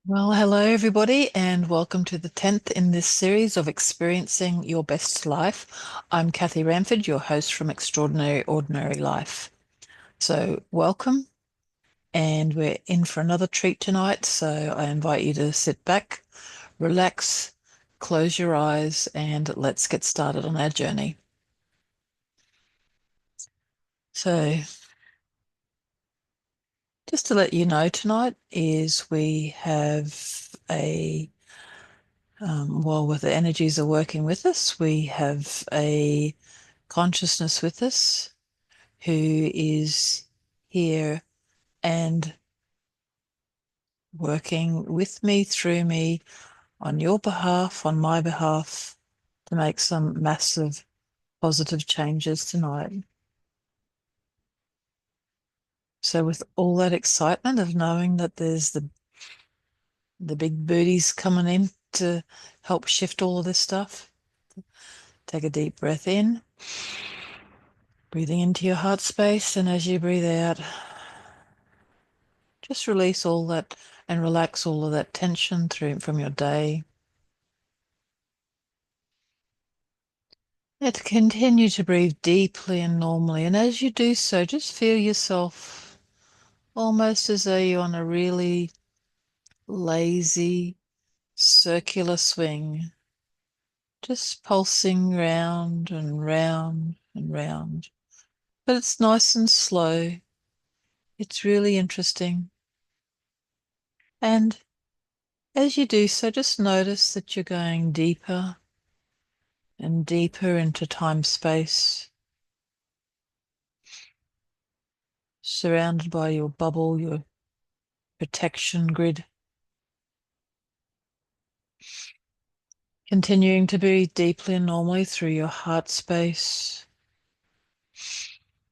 Well, hello everybody, and welcome to the 10th in this series of Experiencing Your Best Life. I'm Kathy Ramford, your host from Extraordinary Ordinary Life. So, welcome, and we're in for another treat tonight. So, I invite you to sit back, relax, close your eyes, and let's get started on our journey. So, just to let you know, tonight is we have while the energies are working with us, we have a consciousness with us who is here and working with me, through me, on your behalf, on my behalf, to make some massive positive changes tonight. So with all that excitement of knowing that there's the big booties coming in to help shift all of this stuff, take a deep breath in, breathing into your heart space, and as you breathe out, just release all that and relax all of that tension from your day. Yeah, to continue to breathe deeply and normally. And as you do so, just feel yourself almost as though you're on a really lazy circular swing, just pulsing round and round and round. But it's nice and slow. It's really interesting. And as you do so, just notice that you're going deeper and deeper into time space, surrounded by your bubble, your protection grid. Continuing to breathe deeply and normally through your heart space.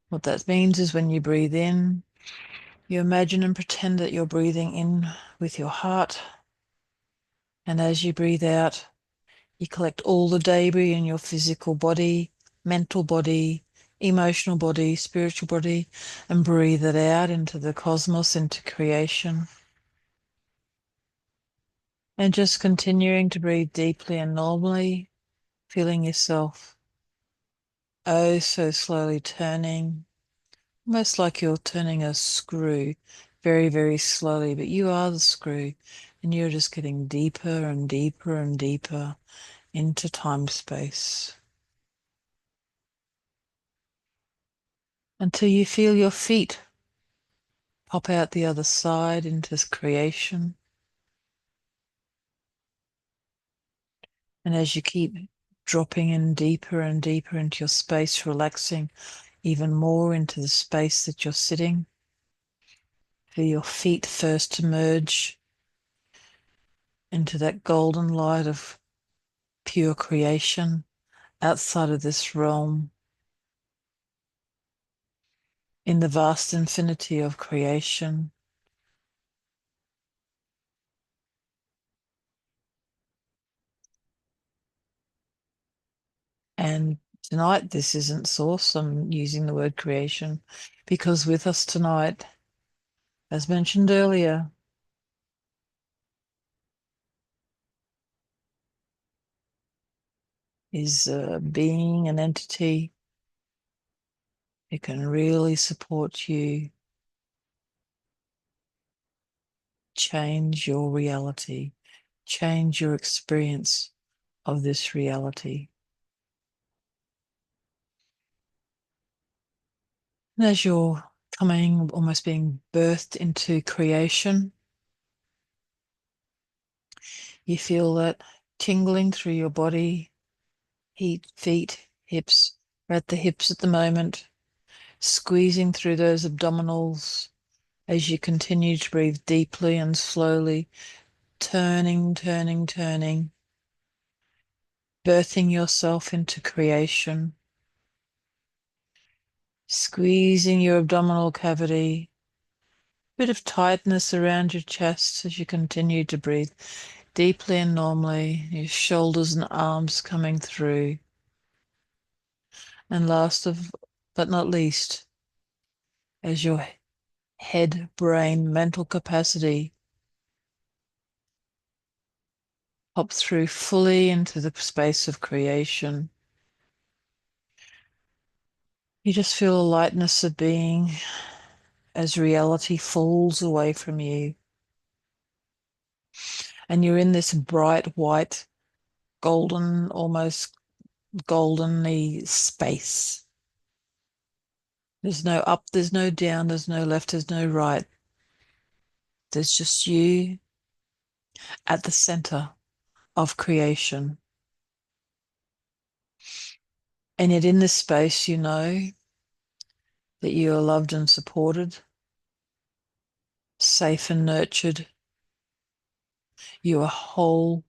What that means is when you breathe in, you imagine and pretend that you're breathing in with your heart. And as you breathe out, you collect all the debris in your physical body, mental body, emotional body, spiritual body, and breathe it out into the cosmos, into creation. And just continuing to breathe deeply and normally, feeling yourself oh so slowly turning, almost like you're turning a screw very, very slowly, but you are the screw, and you're just getting deeper and deeper and deeper into time space until you feel your feet pop out the other side into creation. And as you keep dropping in deeper and deeper into your space, relaxing even more into the space that you're sitting, feel your feet first emerge into that golden light of pure creation outside of this realm, in the vast infinity of creation. And tonight, this isn't source, I'm using the word creation, because with us tonight, as mentioned earlier, is being an entity who can really support you change your reality, change your experience of this reality. And as you're coming, almost being birthed into creation, you feel that tingling through your body, heat, feet, hips. We're at the hips at the moment, squeezing through those abdominals as you continue to breathe deeply and slowly, turning, turning, turning, birthing yourself into creation, squeezing your abdominal cavity, bit of tightness around your chest as you continue to breathe deeply and normally, your shoulders and arms coming through. And last of but not least, as your head, brain, mental capacity Hop through fully into the space of creation. You just feel a lightness of being as reality falls away from you. And you're in this bright white, golden, almost goldenly space. There's no up, there's no down, there's no left, there's no right. There's just you at the center of creation. And yet in this space, you know that you are loved and supported, safe and nurtured. You are whole.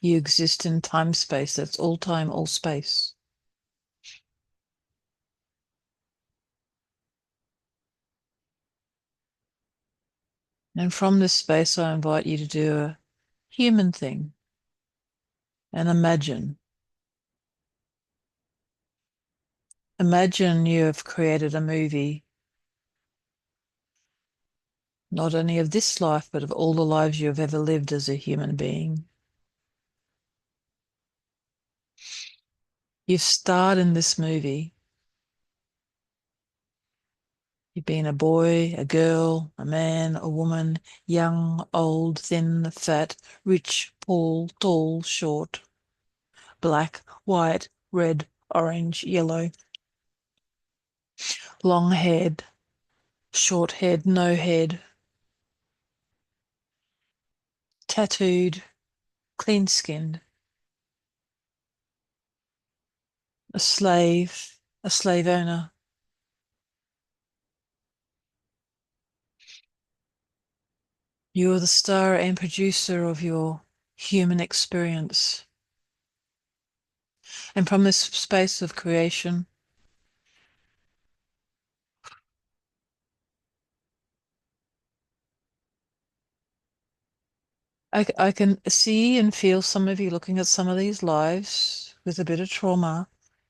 You exist in time space. That's all time, all space. And from this space, I invite you to do a human thing and imagine. Imagine you have created a movie, not only of this life, but of all the lives you have ever lived as a human being. You've starred in this movie. You've been a boy, a girl, a man, a woman, young, old, thin, fat, rich, poor, tall, short, black, white, red, orange, yellow, long haired, short haired, no head, tattooed, clean skinned, a slave owner. You are the star and producer of your human experience. And from this space of creation, I can see and feel some of you looking at some of these lives with a bit of trauma.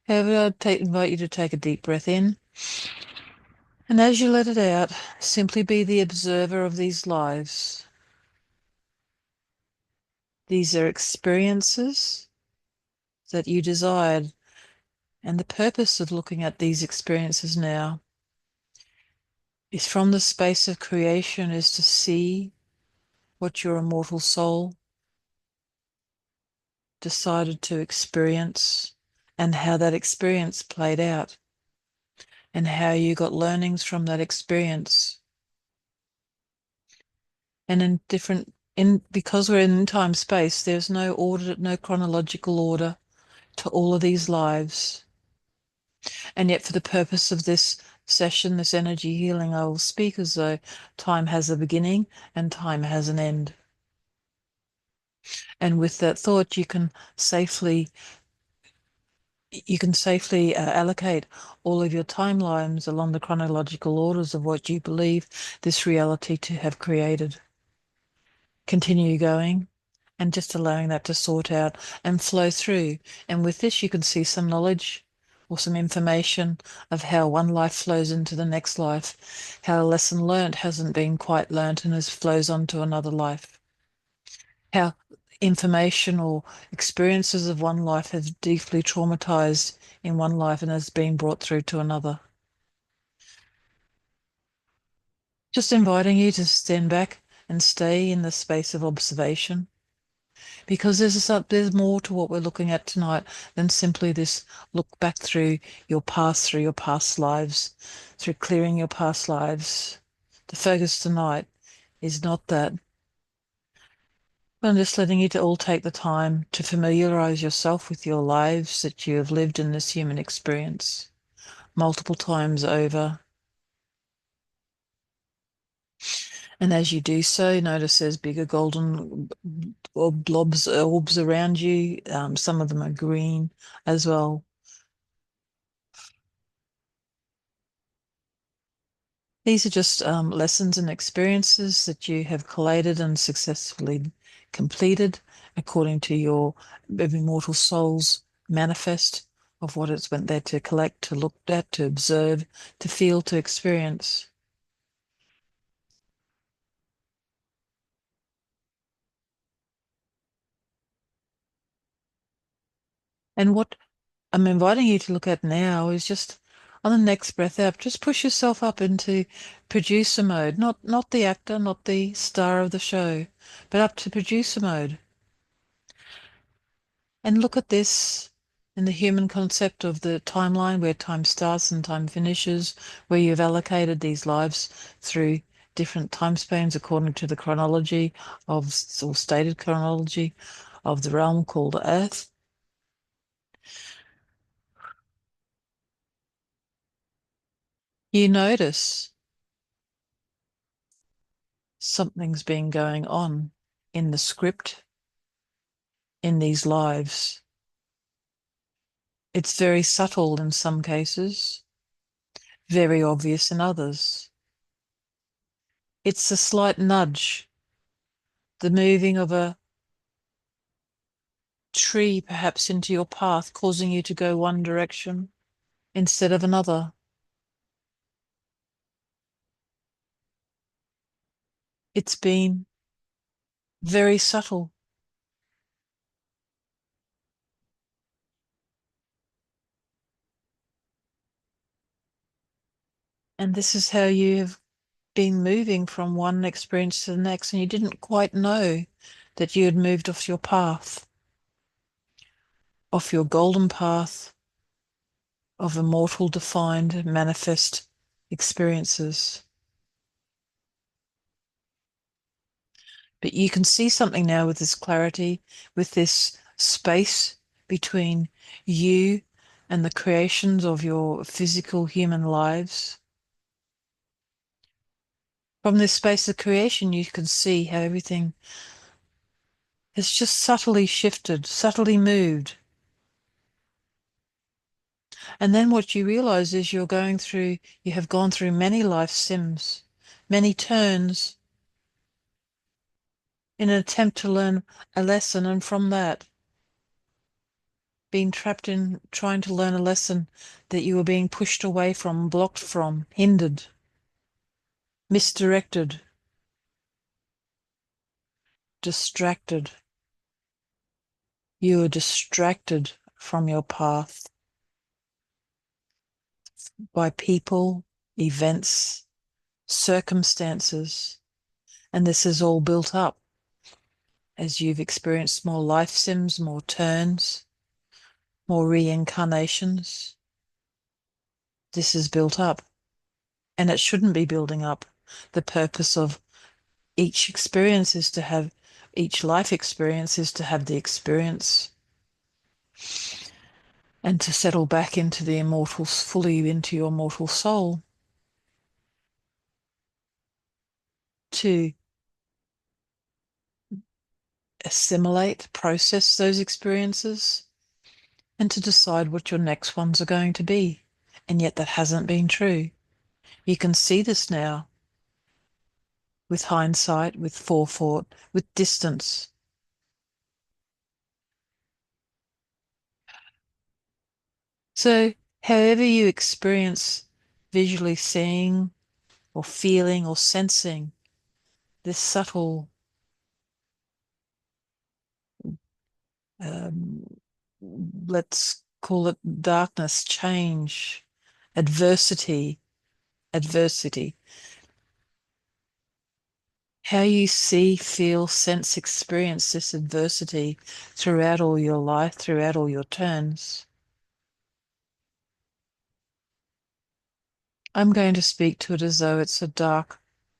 However, invite you to take a deep breath in. And as you let it out, simply be the observer of these lives. These are experiences that you desired. And the purpose of looking at these experiences now is from the space of creation is to see what your immortal soul decided to experience and how that experience played out and how you got learnings from that experience. And because we're in time space, there's no order, no chronological order to all of these lives. And yet for the purpose of this session, this energy healing, I will speak as though time has a beginning and time has an end. And with that thought, you can safely allocate all of your timelines along the chronological orders of what you believe this reality to have created. Continue going and just allowing that to sort out and flow through. And with this, you can see some knowledge or some information of how one life flows into the next life, how a lesson learnt hasn't been quite learnt and flows on to another life, how information or experiences of one life have deeply traumatized in one life and has been brought through to another. Just inviting you to stand back and stay in the space of observation, because there's more to what we're looking at tonight than simply this look back through your past lives, through clearing your past lives. The focus tonight is not that. But I'm just letting you to all take the time to familiarize yourself with your lives that you have lived in this human experience multiple times over. And as you do so, notice there's bigger golden orbs around you. Some of them are green as well. These are just lessons and experiences that you have collated and successfully completed according to your immortal soul's manifest of what it's went there to collect, to look at, to observe, to feel, to experience. And what I'm inviting you to look at now is just on the next breath out, just push yourself up into producer mode, not the actor, not the star of the show, but up to producer mode. And look at this in the human concept of the timeline where time starts and time finishes, where you've allocated these lives through different time spans according to the chronology of, or stated chronology of the realm called Earth. You notice something's been going on in the script in these lives. It's very subtle in some cases, very obvious in others. It's a slight nudge, the moving of a tree perhaps into your path, causing you to go one direction instead of another. It's been very subtle. And this is how you have been moving from one experience to the next, and you didn't quite know that you had moved off your path, off your golden path of immortal, defined, manifest experiences. But you can see something now with this clarity, with this space between you and the creations of your physical human lives. From this space of creation, you can see how everything has just subtly shifted, subtly moved. And then what you realize is you have gone through many life sims, many turns in an attempt to learn a lesson. And from that, being trapped in trying to learn a lesson that you were being pushed away from, blocked from, hindered, misdirected, distracted. You were distracted from your path by people, events, circumstances, and this is all built up as you've experienced more life sims, more turns, more reincarnations. This is built up, and it shouldn't be building up. The purpose of each experience is to have, each life experience is to have the experience and to settle back into the immortal, fully into your mortal soul, to assimilate, process those experiences, and to decide what your next ones are going to be. And yet that hasn't been true. You can see this now with hindsight, with forethought, with distance. So, however you experience visually seeing or feeling or sensing this subtle, um, let's call it darkness, change, adversity, how you see, feel, sense, experience this adversity throughout all your life, throughout all your turns. I'm going to speak to it as though it's a dark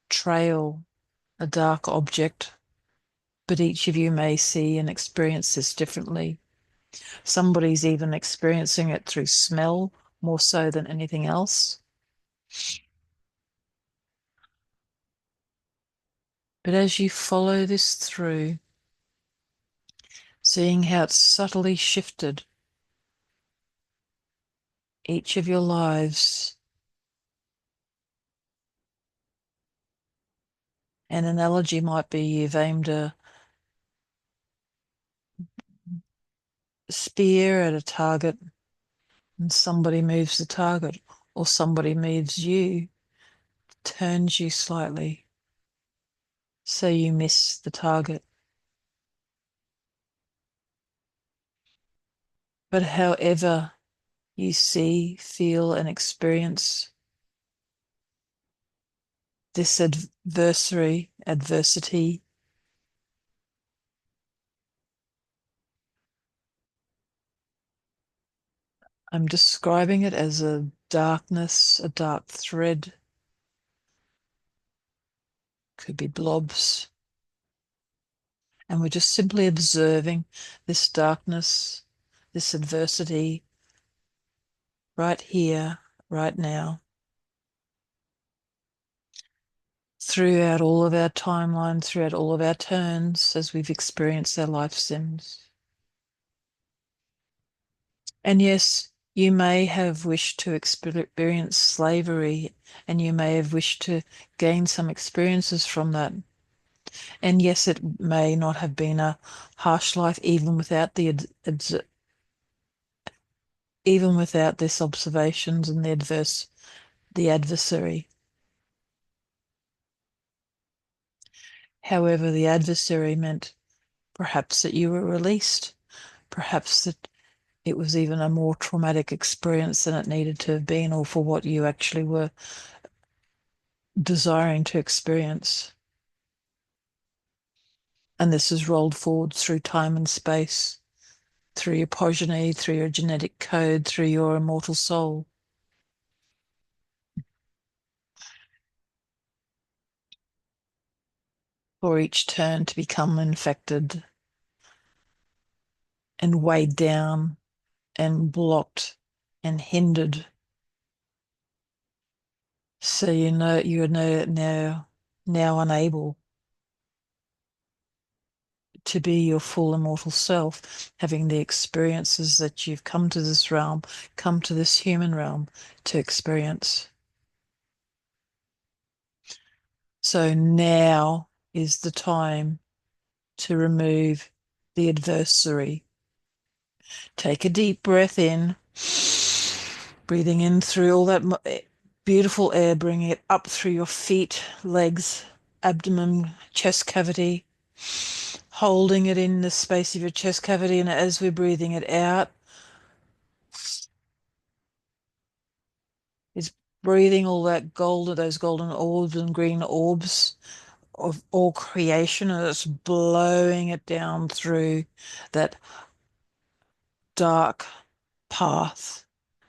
trail, a dark object, but each of you may see and experience this differently. Somebody's even experiencing it through smell more so than anything else. But as you follow this through, seeing how it's subtly shifted each of your lives, an analogy might be you've aimed a spear at a target and somebody moves the target, or somebody moves you, turns you slightly, so you miss the target. But however you see, feel, and experience this adversity, I'm describing it as a darkness, a dark thread, could be blobs. And we're just simply observing this darkness, this adversity right here, right now, throughout all of our timeline, throughout all of our turns as we've experienced our life sims. And yes, you may have wished to experience slavery, and you may have wished to gain some experiences from that. And yes, it may not have been a harsh life, even without even without this observations and the adversary. However, the adversary meant perhaps that you were released, perhaps that it was even a more traumatic experience than it needed to have been, or for what you actually were desiring to experience. And this is rolled forward through time and space, through your progeny, through your genetic code, through your immortal soul. For each turn to become infected and weighed down and blocked and hindered. So you know you're now unable to be your full immortal self, having the experiences that you've come to this realm, come to this human realm to experience. So now is the time to remove the adversary. Take a deep breath in, breathing in through all that beautiful air, bringing it up through your feet, legs, abdomen, chest cavity, holding it in the space of your chest cavity. And as we're breathing it out, it's breathing all that gold, those golden orbs and green orbs of all creation, and it's blowing it down through that dark path,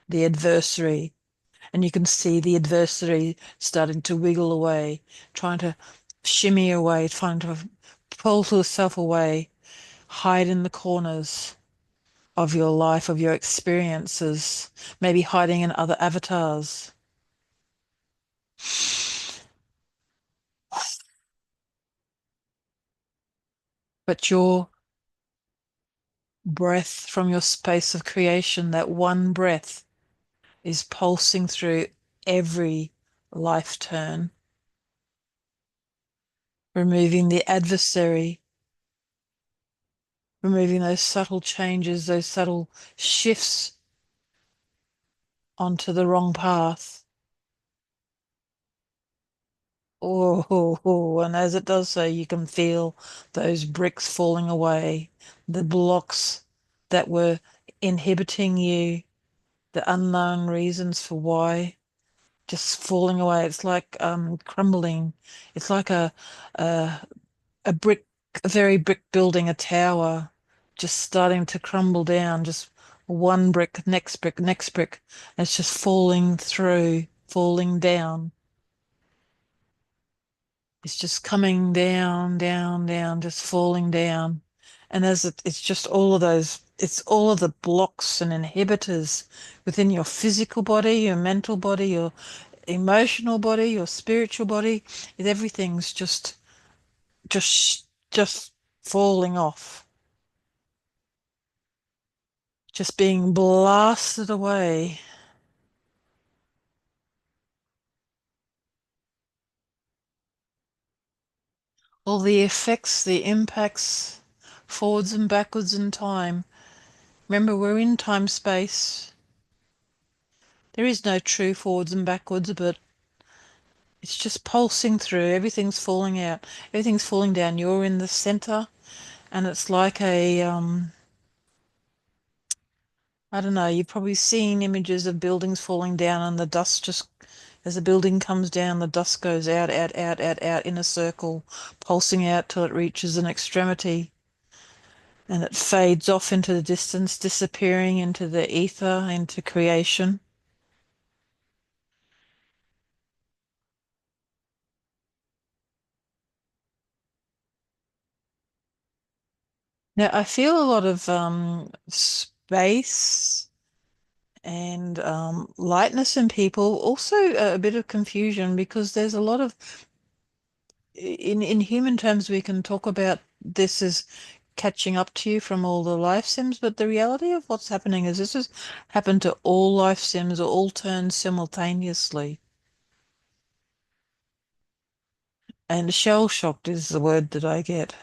the adversary. And you can see the adversary starting to wiggle away, trying to shimmy away, trying to pull herself away, hide in the corners of your life, of your experiences, maybe hiding in other avatars. But your breath from your space of creation, that one breath, is pulsing through every life turn, removing the adversary, removing those subtle changes, those subtle shifts onto the wrong path. Oh, and as it does so, you can feel those bricks falling away, the blocks that were inhibiting you, the unknown reasons for why, just falling away. It's like crumbling. It's like a a brick, a very brick building, a tower, just starting to crumble down. Just one brick, next brick, next brick. And it's just falling through, falling down. It's just coming down, down, down, just falling down. And as it's just all of those, it's all of the blocks and inhibitors within your physical body, your mental body, your emotional body, your spiritual body. Everything's just falling off, just being blasted away. All the effects, the impacts, forwards and backwards in time. Remember, we're in time space. There is no true forwards and backwards, but it's just pulsing through. Everything's falling out. Everything's falling down. You're in the center, and it's like I don't know, you've probably seen images of buildings falling down and the dust just, as the building comes down, the dust goes out, out, out, out, out in a circle, pulsing out till it reaches an extremity and it fades off into the distance, disappearing into the ether, into creation. Now, I feel a lot of space and lightness in people, also a bit of confusion because there's a lot of in human terms we can talk about this as catching up to you from all the life sims, but the reality of what's happening is this has happened to all life sims, all turns simultaneously. And shell shocked is the word that I get.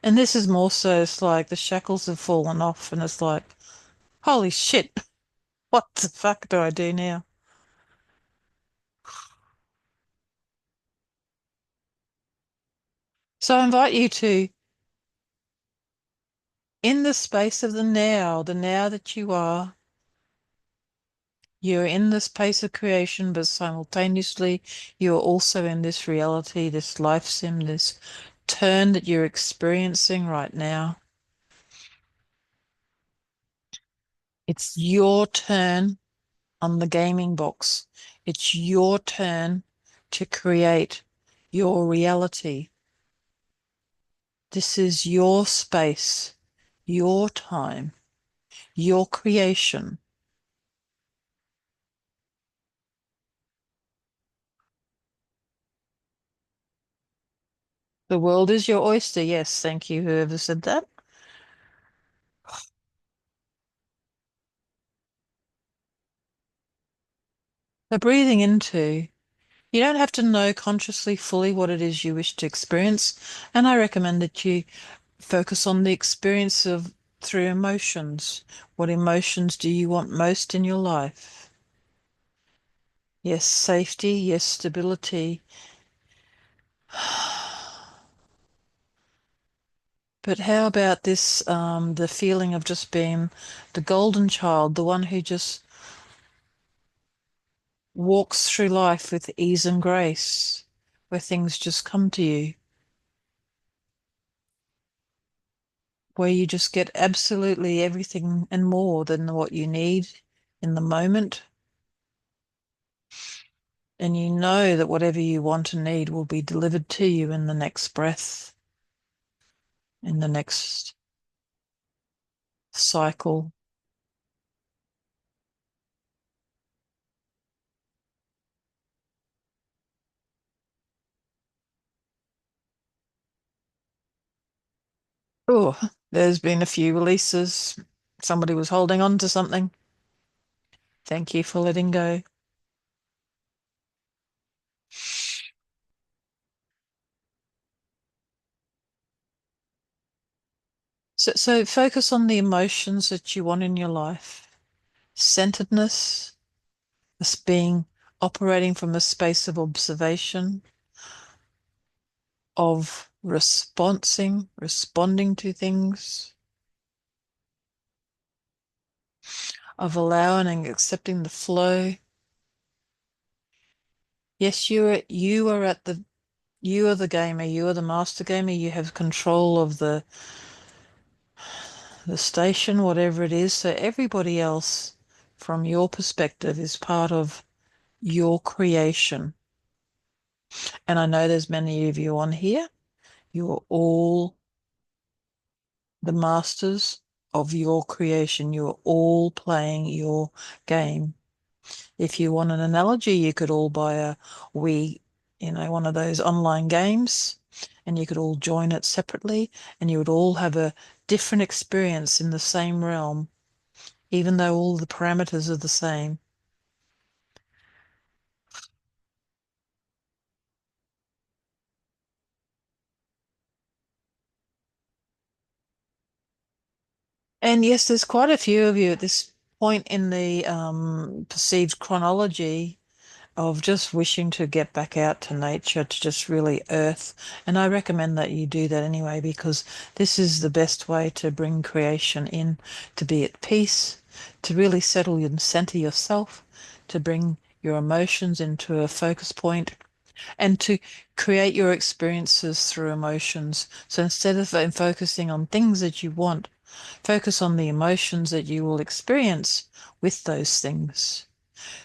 And this is more so, it's like the shackles have fallen off, and it's like, holy shit, what the fuck do I do now? So I invite you to, in the space of the now that you are, you're in the space of creation, but simultaneously you're also in this reality, this life sim, this turn that you're experiencing right now. It's your turn on the gaming box. It's your turn to create your reality. This is your space, your time, your creation. The world is your oyster. Yes, thank you, whoever said that. The breathing into, you don't have to know consciously fully what it is you wish to experience. And I recommend that you focus on the experience of through emotions. What emotions do you want most in your life? Yes, safety. Yes, stability. But how about this, the feeling of just being the golden child, the one who just walks through life with ease and grace, where things just come to you, where you just get absolutely everything and more than what you need in the moment. And you know that whatever you want and need will be delivered to you in the next breath, in the next cycle. Oh, there's been a few releases. Somebody was holding on to something. Thank you for letting go. So focus on the emotions that you want in your life. Centeredness, this being operating from a space of observation, of responding to things, of allowing and accepting the flow. Yes, you are the gamer, you are the master gamer, you have control of the station, whatever it is. So everybody else from your perspective is part of your creation. And I know there's many of you on here. You are all the masters of your creation. You are all playing your game. If you want an analogy, you could all buy a Wii, one of those online games, and you could all join it separately, and you would all have a different experience in the same realm, even though all the parameters are the same. And yes, there's quite a few of you at this point in the perceived chronology of just wishing to get back out to nature, to just really earth. And I recommend that you do that anyway, because this is the best way to bring creation in, to be at peace, to really settle and center yourself, to bring your emotions into a focus point, and to create your experiences through emotions. So instead of focusing on things that you want, focus on the emotions that you will experience with those things.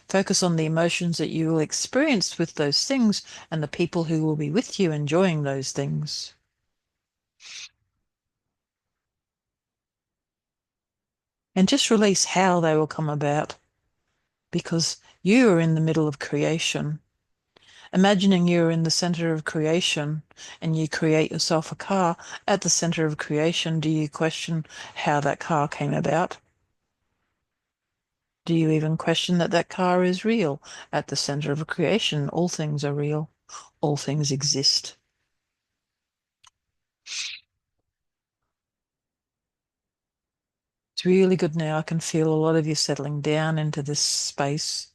Focus on the emotions that you will experience with those things and the people who will be with you enjoying those things. And just release how they will come about because you are in the middle of creation. Imagining you're in the center of creation and you create yourself a car at the center of creation, do you question how that car came about? Do you even question that that car is real? At the center of creation, all things are real. All things exist. It's really good now. I can feel a lot of you settling down into this space,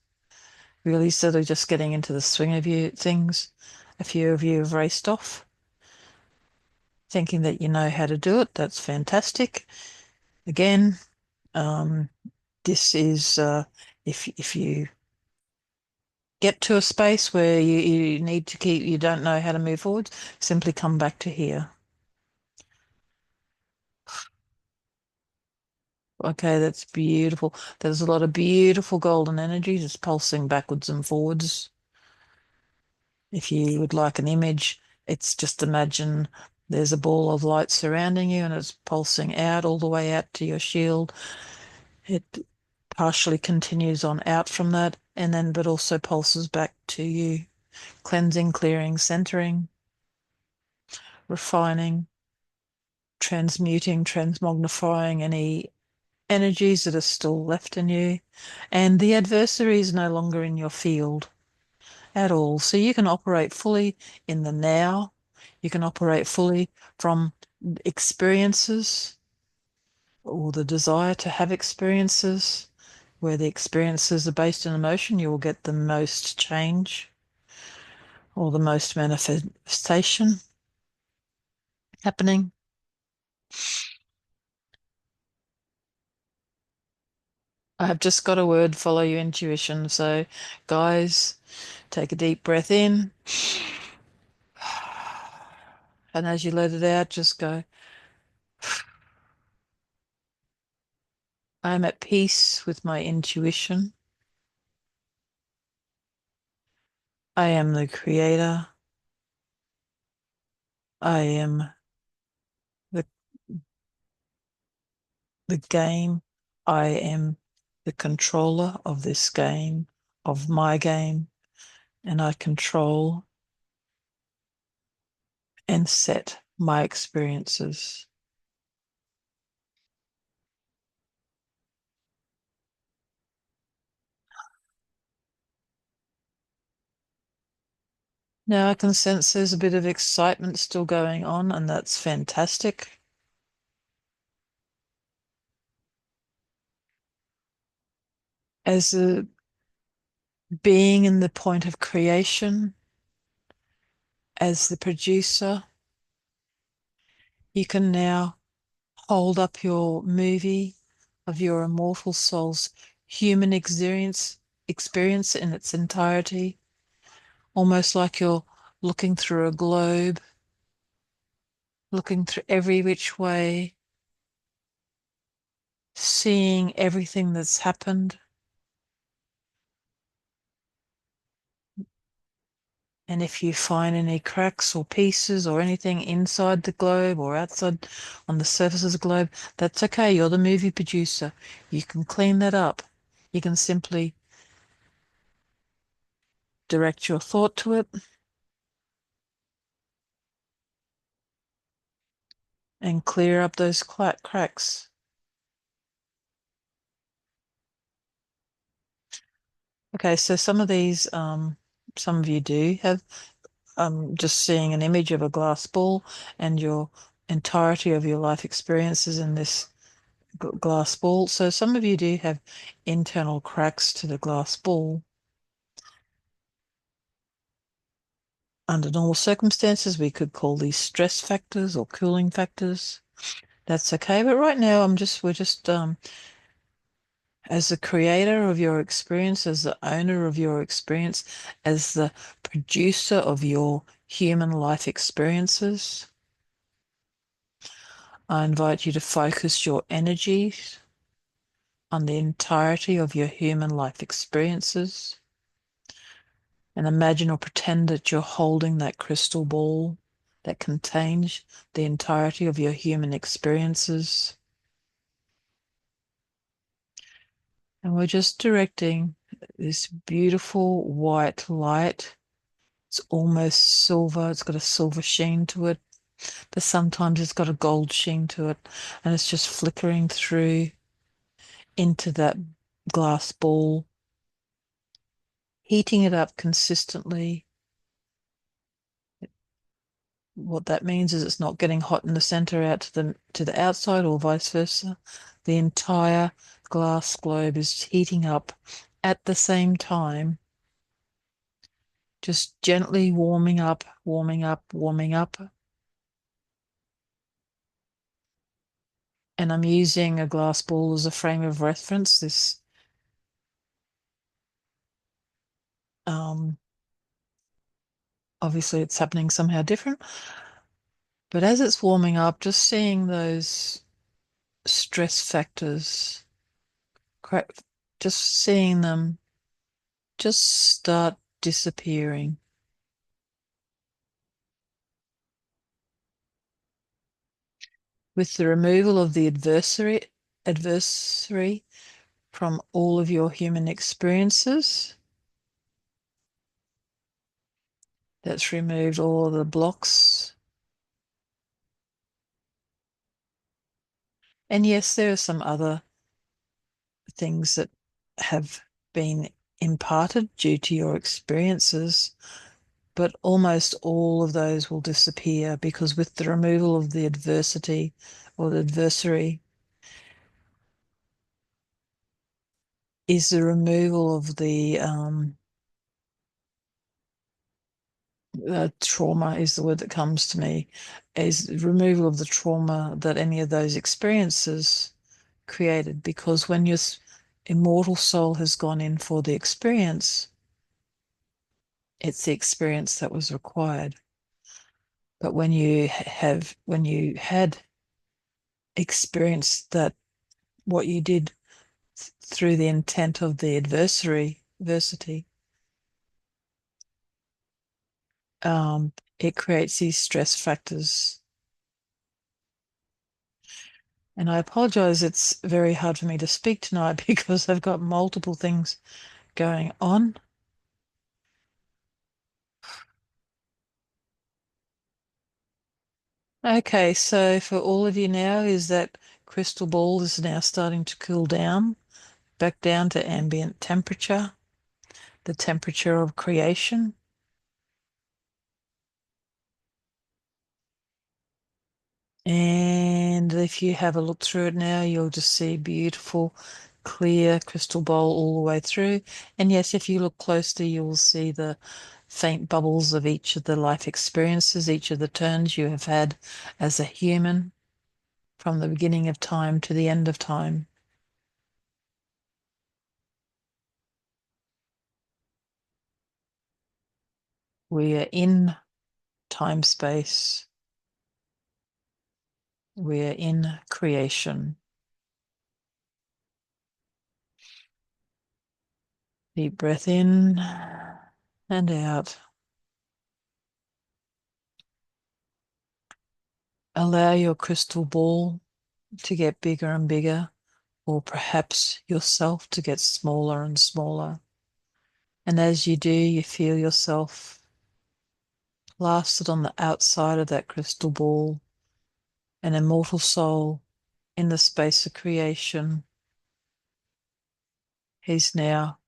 really sort of just getting into the swing of you things. A few of you have raced off, thinking that you know how to do it. That's fantastic. Again, um, this is if you get to a space where you need to keep, you don't know how to move forward, simply come back to here. Okay, that's beautiful. There's a lot of beautiful golden energy just pulsing backwards and forwards. If you would like an image, it's just imagine there's a ball of light surrounding you and it's pulsing out all the way out to your shield. It partially continues on out from that and then but also pulses back to you, cleansing, clearing, centering, refining, transmuting, transmagnifying any energies that are still left in you. And the adversary is no longer in your field at all. So you can operate fully in the now. You can operate fully from experiences or the desire to have experiences. Where the experiences are based in emotion, you will get the most change or the most manifestation happening. I have just got a word, follow your intuition. So, guys, take a deep breath in. And as you let it out, just go, I am at peace with my intuition. I am the creator. I am the, the game. I am the controller of this game, of my game, and I control and set my experiences. Now I can sense there's a bit of excitement still going on, and that's fantastic. As a being in the point of creation, as the producer, you can now hold up your movie of your immortal soul's human experience in its entirety, almost like you're looking through a globe, looking through every which way, seeing everything that's happened. And if you find any cracks or pieces or anything inside the globe or outside on the surface of the globe, that's okay. You're the movie producer. You can clean that up. You can simply direct your thought to it and clear up those cracks. Okay, so some of these, some of you do have just seeing an image of a glass ball and your entirety of your life experiences in this glass ball. So some of you do have internal cracks to the glass ball. Under normal circumstances, we could call these stress factors or cooling factors. That's okay. But right now, we're just as the creator of your experience, as the owner of your experience, as the producer of your human life experiences. I invite you to focus your energies on the entirety of your human life experiences and imagine or pretend that you're holding that crystal ball that contains the entirety of your human experiences. And we're just directing this beautiful white light. It's almost silver. It's got a silver sheen to it, but sometimes it's got a gold sheen to it. And it's just flickering through into that glass ball, heating it up consistently. What that means is it's not getting hot in the center out to the outside or vice versa. The entire glass globe is heating up at the same time, just gently warming up, warming up, warming up. And I'm using a glass ball as a frame of reference. This obviously it's happening somehow different, but as it's warming up, just seeing those stress factors, just seeing them just start disappearing. With the removal of the adversary from all of your human experiences, that's removed all of the blocks. And yes, there are some other things that have been imparted due to your experiences, but almost all of those will disappear because with the removal of the adversity or the adversary is the removal of the trauma is the word that comes to me, is removal of the trauma that any of those experiences created. Because when your immortal soul has gone in for the experience, it's the experience that was required. But when you had experienced that what you did through the intent of the adversity, it creates these stress factors. And I apologize, it's very hard for me to speak tonight because I've got multiple things going on. Okay, so for all of you now, is that crystal ball is now starting to cool down, back down to ambient temperature, the temperature of creation. And if you have a look through it now, you'll just see beautiful, clear crystal bowl all the way through. And yes, if you look closely, you will see the faint bubbles of each of the life experiences, each of the turns you have had as a human from the beginning of time to the end of time. We are in time space. We are in creation. Deep breath in and out. Allow your crystal ball to get bigger and bigger, or perhaps yourself to get smaller and smaller. And as you do, you feel yourself plastered on the outside of that crystal ball, an immortal soul in the space of creation. He's now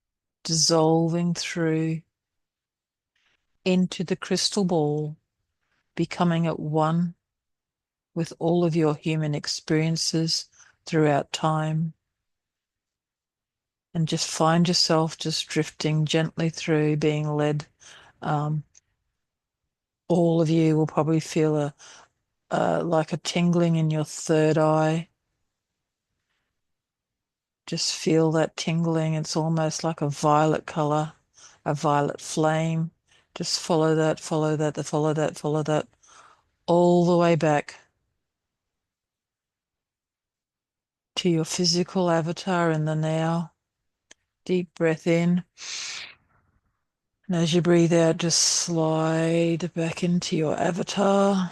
dissolving through into the crystal ball, becoming at one with all of your human experiences throughout time. And just find yourself just drifting gently through, being led. Um, all of you will probably feel like a tingling in your third eye. Just feel that tingling. It's almost like a violet color, a violet flame. Just follow that, follow that, follow that, follow that, all the way back to your physical avatar in the now. Deep breath in. And as you breathe out, just slide back into your avatar.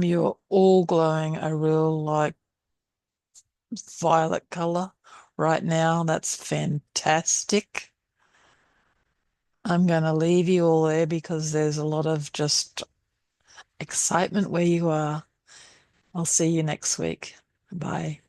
You're all glowing a real like violet color right now. That's fantastic. I'm going to leave you all there because there's a lot of just excitement where you are. I'll see you next week. Bye.